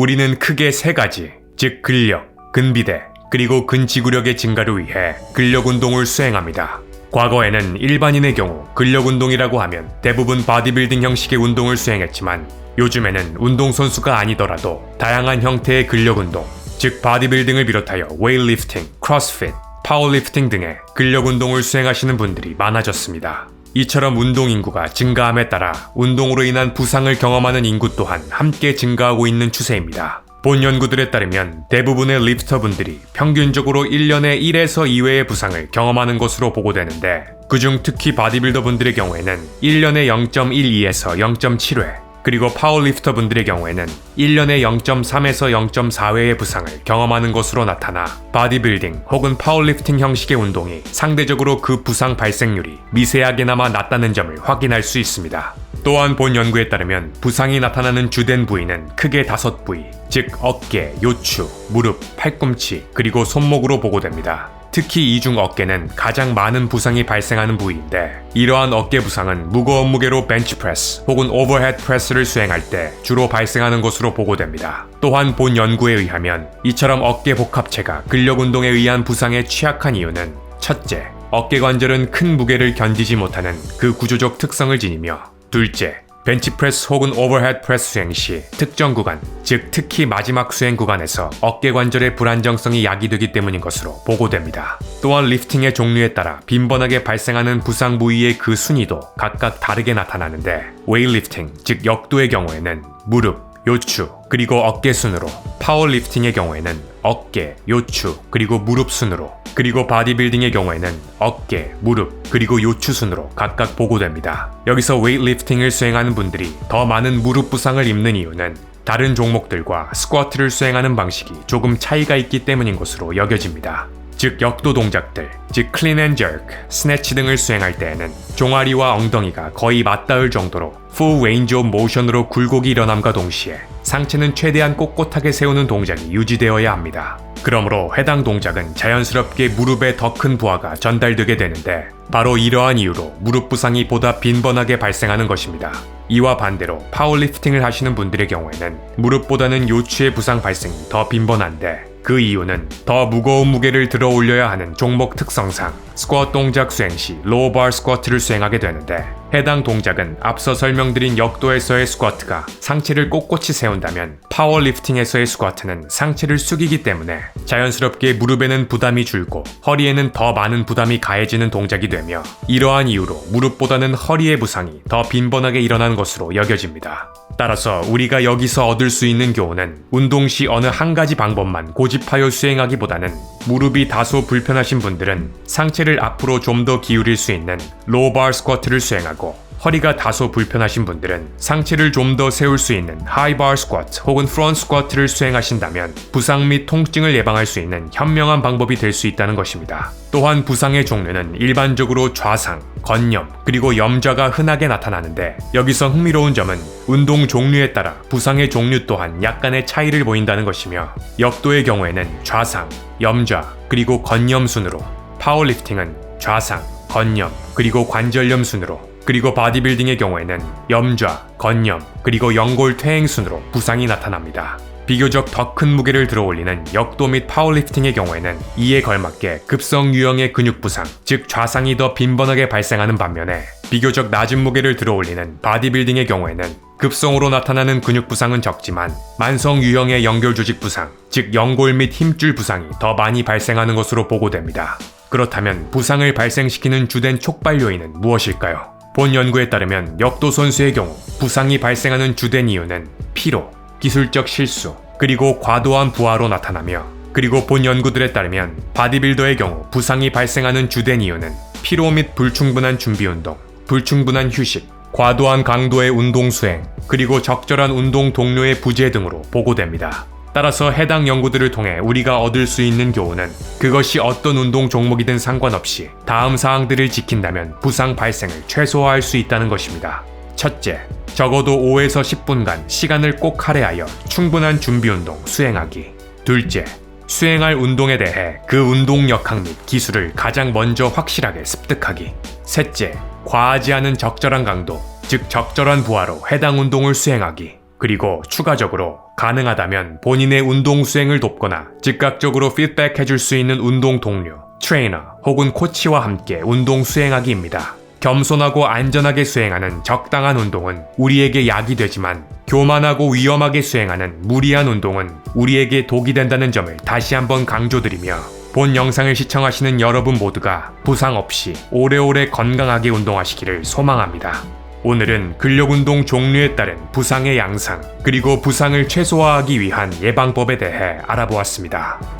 우리는 크게 세 가지, 즉 근력, 근비대, 그리고 근지구력의 증가를 위해 근력 운동을 수행합니다. 과거에는 일반인의 경우 근력 운동이라고 하면 대부분 바디빌딩 형식의 운동을 수행했지만 요즘에는 운동선수가 아니더라도 다양한 형태의 근력 운동, 즉 바디빌딩을 비롯하여 웨이트리프팅, 크로스핏, 파워리프팅 등의 근력 운동을 수행하시는 분들이 많아졌습니다. 이처럼 운동 인구가 증가함에 따라 운동으로 인한 부상을 경험하는 인구 또한 함께 증가하고 있는 추세입니다. 본 연구들에 따르면 대부분의 리프터분들이 평균적으로 1년에 1에서 2회의 부상을 경험하는 것으로 보고되는데 그중 특히 바디빌더분들의 경우에는 1년에 0.12에서 0.7회, 그리고 파워리프터분들의 경우에는 1년에 0.3에서 0.4회의 부상을 경험하는 것으로 나타나 바디빌딩 혹은 파워리프팅 형식의 운동이 상대적으로 그 부상 발생률이 미세하게나마 낮다는 점을 확인할 수 있습니다. 또한 본 연구에 따르면 부상이 나타나는 주된 부위는 크게 5부위, 즉 어깨, 요추, 무릎, 팔꿈치, 그리고 손목으로 보고됩니다. 특히 이 중 어깨는 가장 많은 부상이 발생하는 부위인데 이러한 어깨 부상은 무거운 무게로 벤치프레스 혹은 오버헤드 프레스를 수행할 때 주로 발생하는 것으로 보고됩니다. 또한 본 연구에 의하면 이처럼 어깨 복합체가 근력 운동에 의한 부상에 취약한 이유는 첫째, 어깨 관절은 큰 무게를 견디지 못하는 그 구조적 특성을 지니며 둘째, 벤치프레스 혹은 오버헤드 프레스 수행 시 특정 구간, 즉 특히 마지막 수행 구간에서 어깨 관절의 불안정성이 야기되기 때문인 것으로 보고됩니다. 또한 리프팅의 종류에 따라 빈번하게 발생하는 부상 부위의 그 순위도 각각 다르게 나타나는데 웨이트리프팅, 즉 역도의 경우에는 무릎, 요추, 그리고 어깨 순으로, 파워리프팅의 경우에는 어깨, 요추, 그리고 무릎 순으로, 그리고 바디빌딩의 경우에는 어깨, 무릎, 그리고 요추 순으로 각각 보고됩니다. 여기서 웨이트리프팅을 수행하는 분들이 더 많은 무릎 부상을 입는 이유는 다른 종목들과 스쿼트를 수행하는 방식이 조금 차이가 있기 때문인 것으로 여겨집니다. 즉 역도 동작들, 즉 클린 앤 저크, 스네치 등을 수행할 때에는 종아리와 엉덩이가 거의 맞닿을 정도로 full range of motion으로 굴곡이 일어남과 동시에 상체는 최대한 꼿꼿하게 세우는 동작이 유지되어야 합니다. 그러므로 해당 동작은 자연스럽게 무릎에 더 큰 부하가 전달되게 되는데 바로 이러한 이유로 무릎 부상이 보다 빈번하게 발생하는 것입니다. 이와 반대로 파워리프팅을 하시는 분들의 경우에는 무릎보다는 요추의 부상 발생이 더 빈번한데 그 이유는 더 무거운 무게를 들어 올려야 하는 종목 특성상 스쿼트 동작 수행 시 로우 바 스쿼트를 수행하게 되는데 해당 동작은 앞서 설명드린 역도에서의 스쿼트가 상체를 꼿꼿이 세운다면 파워리프팅에서의 스쿼트는 상체를 숙이기 때문에 자연스럽게 무릎에는 부담이 줄고 허리에는 더 많은 부담이 가해지는 동작이 되며 이러한 이유로 무릎보다는 허리의 부상이 더 빈번하게 일어나는 것으로 여겨집니다. 따라서 우리가 여기서 얻을 수 있는 교훈은 운동 시 어느 한 가지 방법만 고집하여 수행하기보다는 무릎이 다소 불편하신 분들은 상체를 앞으로 좀 더 기울일 수 있는 로우 바 스쿼트를 수행하고 허리가 다소 불편하신 분들은 상체를 좀 더 세울 수 있는 하이 바 스쿼트 혹은 프론트 스쿼트를 수행하신다면 부상 및 통증을 예방할 수 있는 현명한 방법이 될 수 있다는 것입니다. 또한 부상의 종류는 일반적으로 좌상, 건염, 그리고 염좌가 흔하게 나타나는데 여기서 흥미로운 점은 운동 종류에 따라 부상의 종류 또한 약간의 차이를 보인다는 것이며 역도의 경우에는 좌상, 염좌, 그리고 건염 순으로, 파워리프팅은 좌상, 건염, 그리고 관절염 순으로, 그리고 바디빌딩의 경우에는 염좌, 건염, 그리고 연골 퇴행 순으로 부상이 나타납니다. 비교적 더 큰 무게를 들어올리는 역도 및 파워리프팅의 경우에는 이에 걸맞게 급성 유형의 근육 부상, 즉 좌상이 더 빈번하게 발생하는 반면에 비교적 낮은 무게를 들어올리는 바디빌딩의 경우에는 급성으로 나타나는 근육 부상은 적지만 만성 유형의 연결 조직 부상, 즉 연골 및 힘줄 부상이 더 많이 발생하는 것으로 보고됩니다. 그렇다면 부상을 발생시키는 주된 촉발 요인은 무엇일까요? 본 연구에 따르면 역도 선수의 경우 부상이 발생하는 주된 이유는 피로, 기술적 실수, 그리고 과도한 부하로 나타나며 그리고 본 연구들에 따르면 바디빌더의 경우 부상이 발생하는 주된 이유는 피로 및 불충분한 준비운동, 불충분한 휴식, 과도한 강도의 운동 수행, 그리고 적절한 운동 동료의 부재 등으로 보고됩니다. 따라서 해당 연구들을 통해 우리가 얻을 수 있는 교훈은 그것이 어떤 운동 종목이든 상관없이 다음 사항들을 지킨다면 부상 발생을 최소화할 수 있다는 것입니다. 첫째, 적어도 5에서 10분간 시간을 꼭 할애하여 충분한 준비운동 수행하기. 둘째, 수행할 운동에 대해 그 운동 역학 및 기술을 가장 먼저 확실하게 습득하기. 셋째, 과하지 않은 적절한 강도, 즉 적절한 부하로 해당 운동을 수행하기. 그리고 추가적으로 가능하다면 본인의 운동 수행을 돕거나 즉각적으로 피드백해줄 수 있는 운동 동료, 트레이너 혹은 코치와 함께 운동 수행하기입니다. 겸손하고 안전하게 수행하는 적당한 운동은 우리에게 약이 되지만 교만하고 위험하게 수행하는 무리한 운동은 우리에게 독이 된다는 점을 다시 한번 강조드리며 본 영상을 시청하시는 여러분 모두가 부상 없이 오래오래 건강하게 운동하시기를 소망합니다. 오늘은 근력운동 종류에 따른 부상의 양상, 그리고 부상을 최소화하기 위한 예방법에 대해 알아보았습니다.